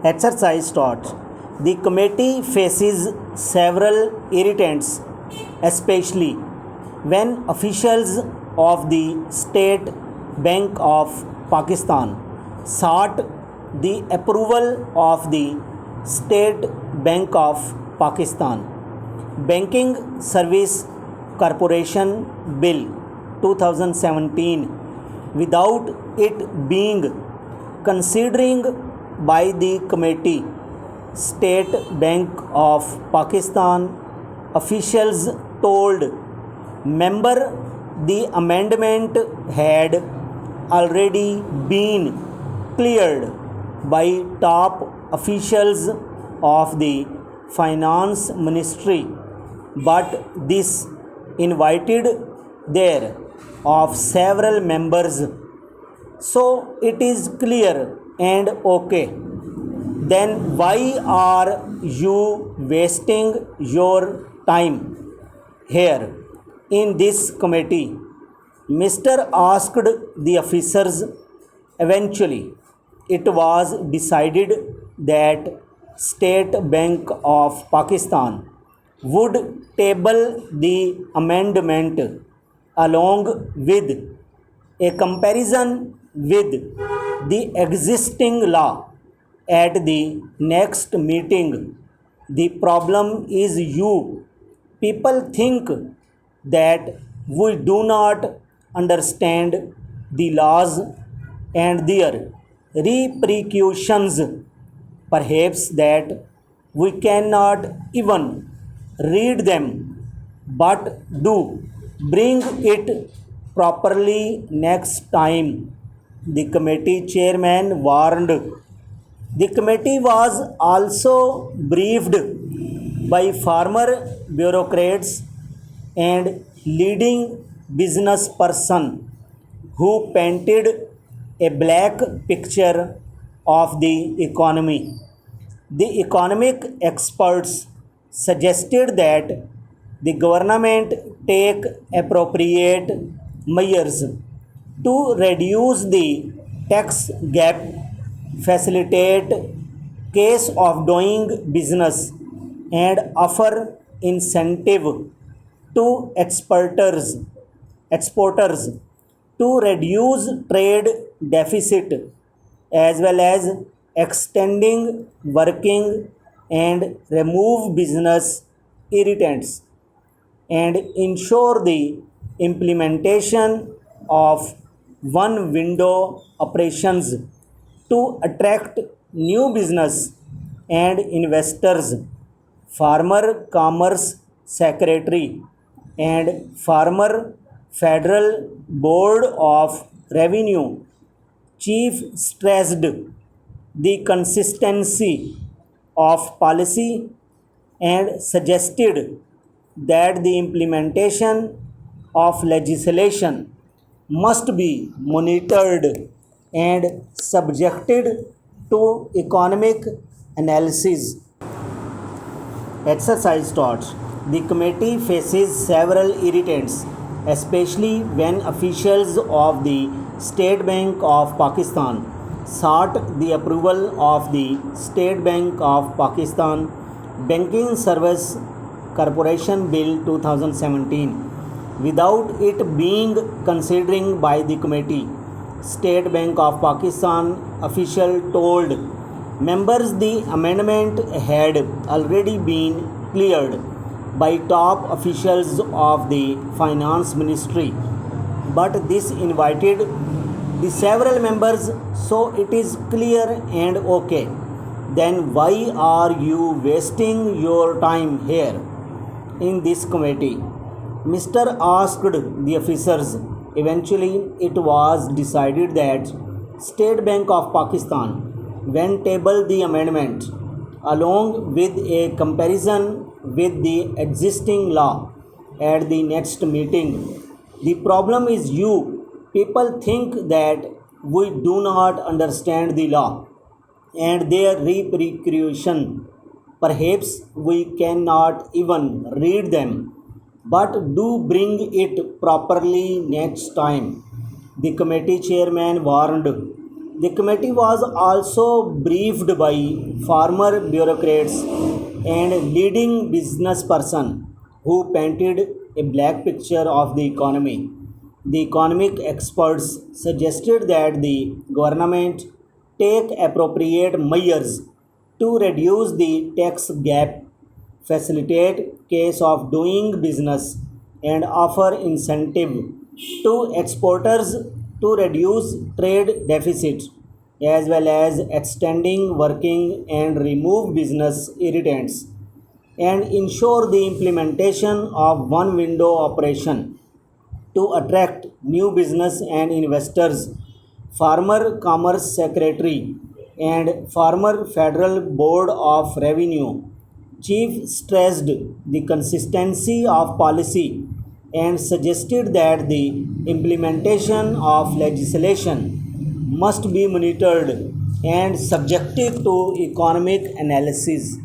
Exercise start. The committee faces several irritants, especially when officials of the State Bank of Pakistan sought the approval of the State Bank of Pakistan Banking Service Corporation Bill 2017 without it being considering by the committee. State Bank of Pakistan officials told member the amendment had already been cleared by top officials of the finance ministry, but this invited there of several members, so it is clear and okay. Then why are you wasting your time here in this committee? Mr. asked the officers. Eventually it was decided that State Bank of Pakistan would table the amendment along with a comparison with the existing law at the next meeting. The problem is you people think that we do not understand the laws and their repercussions, perhaps that we cannot even read them, but do bring it properly next time, the committee chairman warned. The committee was also briefed by former bureaucrats and leading business person who painted a black picture of the economy. The economic experts suggested that the government take appropriate measures to reduce the tax gap, facilitate case of doing business, and offer incentive to exporters to reduce trade deficit, as well as extending working and remove business irritants, and ensure the implementation of one window operations to attract new business and investors. Former Commerce Secretary and former Federal Board of Revenue Chief stressed the consistency of policy and suggested that the implementation of legislation must be monitored and subjected to economic analysis. Exercise starts. The committee faces several irritants, especially when officials of the State Bank of Pakistan sought the approval of the State Bank of Pakistan Banking Service Corporation Bill 2017 without it being considering by the committee. State Bank of Pakistan official told members the amendment had already been cleared by top officials of the finance ministry, but this invited the several members, so it is clear and okay. Then why are you wasting your time here in this committee? Mr. asked the officers. Eventually it was decided that State Bank of Pakistan when table the amendment along with a comparison with the existing law at the next meeting. The problem is you people think that we do not understand the law and their repercussion, perhaps we cannot even read them, but do bring it properly next time, the committee chairman warned. The committee was also briefed by former bureaucrats and leading business person who painted a black picture of the economy. The economic experts suggested that the government take appropriate measures to reduce the tax gap, facilitate case of doing business, and offer incentive to exporters to reduce trade deficit, as well as extending working and remove business irritants, and ensure the implementation of one window operation to attract new business and investors. Former Commerce Secretary and former Federal Board of Revenue Chief stressed the consistency of policy and suggested that the implementation of legislation must be monitored and subjective to economic analysis.